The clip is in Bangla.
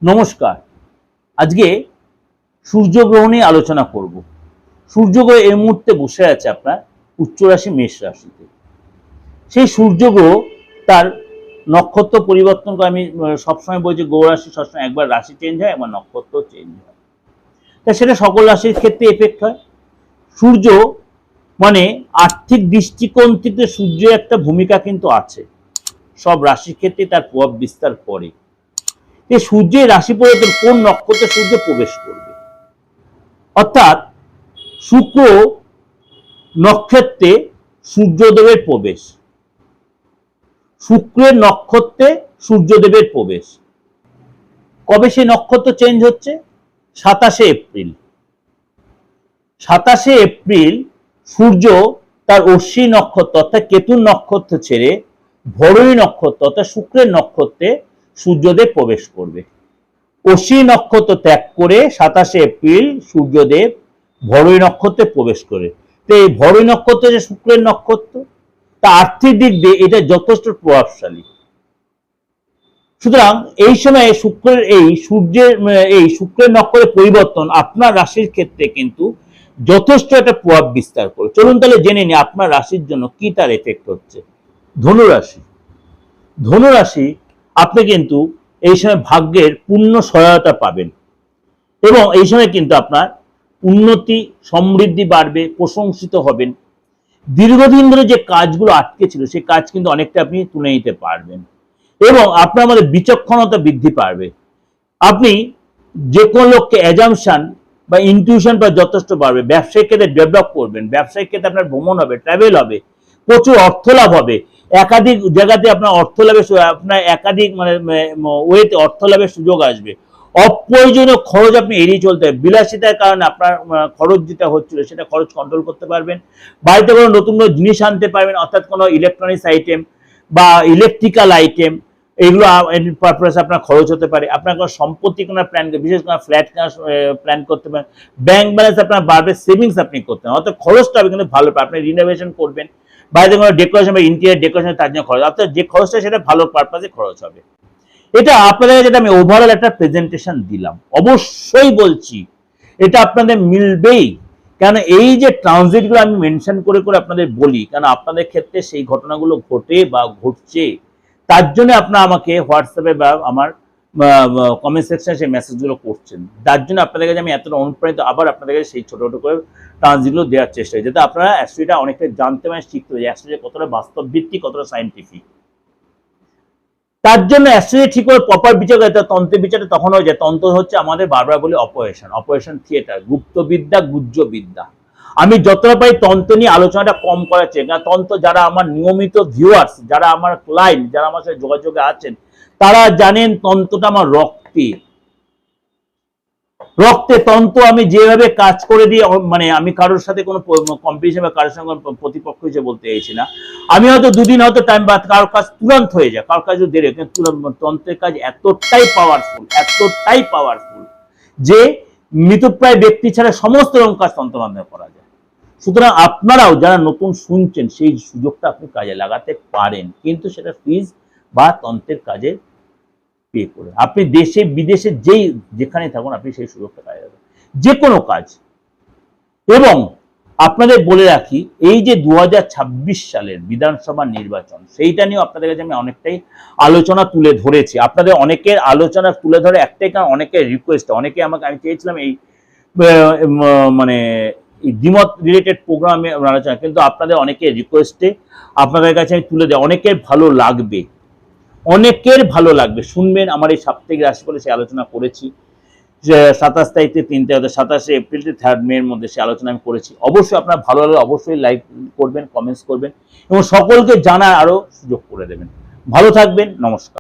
নমস্কার। আজকে সূর্যগ্রহণ নিয়ে আলোচনা করব। সূর্যগ্রহ এই মুহূর্তে বসে আছে আপনার উচ্চ রাশি মেষ রাশিতে। সেই সূর্যগ্রহ তার নক্ষত্র পরিবর্তন করে। আমি সবসময় বলছি গ্রহ রাশি সবসময় একবার রাশি চেঞ্জ হয়, একবার নক্ষত্র চেঞ্জ হয়। তা সেটা সকল রাশির ক্ষেত্রে এফেক্ট হয়। সূর্য মানে আর্থিক দৃষ্টিকোণ থেকে সূর্যের একটা ভূমিকা কিন্তু আছে, সব রাশির ক্ষেত্রে তার প্রভাব বিস্তার করে। যে সূর্যের রাশি পরিবর্তন কোন নক্ষত্রে সূর্য প্রবেশ করবে, অর্থাৎ শুক্র নক্ষত্রে সূর্যদেবের প্রবেশ, শুক্রের নক্ষত্রে সূর্যদেবের প্রবেশ। কবে সেই নক্ষত্র চেঞ্জ হচ্ছে? 27শে এপ্রিল। 27শে এপ্রিল সূর্য তার অশ্বিনী নক্ষত্র অর্থাৎ কেতুর নক্ষত্র ছেড়ে ভরণী নক্ষত্র অর্থাৎ শুক্রের নক্ষত্রে সূর্যদেব প্রবেশ করবে। অশ্বিনী নক্ষত্র ত্যাগ করে 27শে এপ্রিল সূর্যদেব ভরণী নক্ষত্রে প্রবেশ করে। তো এই ভরণী নক্ষত্র যে শুক্রের নক্ষত্র, তা আর্থিক দিক দিয়ে এটা যথেষ্ট প্রভাবশালী। সুতরাং এই সময় শুক্রের নক্ষত্রের পরিবর্তন আপনার রাশির ক্ষেত্রে কিন্তু যথেষ্ট একটা প্রভাব বিস্তার করে। চলুন তাহলে জেনে নিই আপনার রাশির জন্য কি তার এফেক্ট হচ্ছে। ধনুরাশি। ধনুরাশি আপনি কিন্তু এই সময় ভাগ্যের পূর্ণ সহায়তা পাবেন এবং এই সময় কিন্তু আপনার উন্নতি সমৃদ্ধি বাড়বে, প্রশংসিত হবেন। দীর্ঘদিন ধরে যে কাজগুলো আটকে ছিল সেই কাজ কিন্তু অনেকটা আপনি তুলে নিতে পারবেন এবং আপনার মধ্যে বিচক্ষণতা বৃদ্ধি পাবে। আপনি যে কোনো লোককে অ্যাজাম্পশন বা ইনটিউশন বা যথেষ্ট বাড়বে। ব্যবসায়িক ক্ষেত্রে ডেভেলপ করবেন, ব্যবসায়িক ক্ষেত্রে আপনার ভ্রমণ হবে, ট্রাভেল হবে, প্রচুর অর্থ লাভ হবে। একাধিক জায়গাতে আপনার অর্থ লাভের আপনার একাধিক ওয়েতে অর্থ লাভের সুযোগ আসবে। অপ্রয়োজনীয় খরচ আপনি এড়িয়ে চলতে হবে। বিলাসিতার কারণে আপনার খরচ যেটা হচ্ছিল সেটা খরচ কন্ট্রোল করতে পারবেন। বাড়িতে কোনো নতুন জিনিস আনতে পারবেন, অর্থাৎ কোনো ইলেকট্রনিক্স আইটেম বা ইলেকট্রিক্যাল আইটেম, এগুলো পারপাসে আপনার খরচ হতে পারে। আপনার কোনো সম্পত্তি কোনো প্ল্যান, বিশেষ কোনো ফ্ল্যাট প্ল্যান করতে পারেন। ব্যাংক ব্যালেন্স আপনার বাড়বে, সেভিংস আপনি করতে পারেন, অর্থাৎ খরচটা হবে কিন্তু ভালো। আপনি রিনোভেশন করবেন, বাড়িতে কোনো ডেকোরেশন বা ইন্টেরিয়ার ডেকোরেশন, তার জন্য খরচ, অর্থাৎ যে খরচটা সেটা ভালো পারপাসে খরচ হবে। এটা আপনাদের যেটা আমি ওভারঅল একটা প্রেজেন্টেশন দিলাম, অবশ্যই বলছি এটা আপনাদের মিলবেই। কেন এই যে ট্রানজিটগুলো আমি মেনশন করে করে আপনাদের বলি, কেন আপনাদের ক্ষেত্রে সেই ঘটনাগুলো ঘটে বা ঘটছে, তার জন্য আপনারা আমাকে হোয়াটসঅ্যাপে বা আমার কমেন্ট সেকশনে সেই মেসেজগুলো করছেন। তার জন্য আপনাদের কাছে আমি এতটা অনুপ্রাণিত, আবার আপনাদের কাছে সেই ছোট ছোট করে ট্রানজিটগুলো দেওয়ার চেষ্টা করি, যাতে আপনারা অ্যাস্ট্রোলজিটা অনেকটা জানতে পারেন, শিখতে পারেন অ্যাস্ট্রোলজি কতটা বাস্তব ভিত্তিক, কতটা সায়েন্টিফিক। তার জন্য অ্যাস্ট্রোলজি ঠিক করে প্রপার বিচার করে। তন্ত্রের বিচারটা তখন হয়ে যায়। তন্ত্র হচ্ছে আমাদের বারবার বলি অপারেশন থিয়েটার, গুপ্তবিদ্যা, গুহ্য বিদ্যা। আমি যতটা পারি তন্ত্র নিয়ে আলোচনাটা কম করার চেষ্টা। কারণ তন্ত্র যারা আমার নিয়মিত ভিউয়ার্স, যারা আমার ক্লায়েন্ট, যারা আমার সাথে যোগাযোগে আছেন, তারা জানেন তন্ত্রটা আমার রক্তে। তন্ত্র আমি যেভাবে কাজ করে দিই, মানে আমি কারোর সাথে কোনো কম্পিটিশন বা কারোর সঙ্গে প্রতিপক্ষ হিসেবে বলতে চাইছি না। আমি হয়তো দুদিন হয়তো টাইম বাদ, কারোর কাজ তুরন্ত হয়ে যায়, কারোর কাজ দেরি হয়, কিন্তু তন্ত্রের কাজ এতটাই পাওয়ারফুল যে মৃতপ্রায় ব্যক্তি ছাড়া সমস্ত রকম কাজ তন্ত্র মাধ্যমে করা যায়। সুতরাং আপনারাও যারা নতুন শুনছেন সেই সুযোগটা আপনি কাজে লাগাতে পারেন, কিন্তু সেটা ফিজ বা তন্ত্রের কাজে পে করে। আপনি দেশে বিদেশে যেখানে থাকুন আপনি সেই সুযোগটা পাই যাবেন, যে কোনো কাজ। এবং আপনাদের বলে রাখি, এই যে 2026 সালের বিধানসভা নির্বাচন, সেইটা নিয়ে আপনাদের কাছে আমি অনেকটাই আলোচনা তুলে ধরেছি। আপনাদের অনেকের আলোচনা তুলে ধরে একটাই কারণ, অনেকের রিকোয়েস্ট, অনেকে আমাকে, আমি চেয়েছিলাম এই মানে দ্বিমত রিলেটেড প্রোগ্রামে আলোচনা, কিন্তু আপনাদের অনেকের রিকোয়েস্টে আপনাদের কাছে আমি তুলে দিই। অনেকের ভালো লাগবে, শুনবেন। আমার এই সাপ্তাহিক রাশিফলে সে আলোচনা করেছি, 27 তারিখ থেকে 3 তারিখ, 27শে এপ্রিল থেকে 3 মে এর মধ্যে সে আলোচনা আমি করেছি। অবশ্যই আপনার ভালো লাগলে অবশ্যই লাইক করবেন, কমেন্টস করবেন এবং সকলকে জানার আরো সুযোগ করে দেবেন। ভালো থাকবেন, নমস্কার।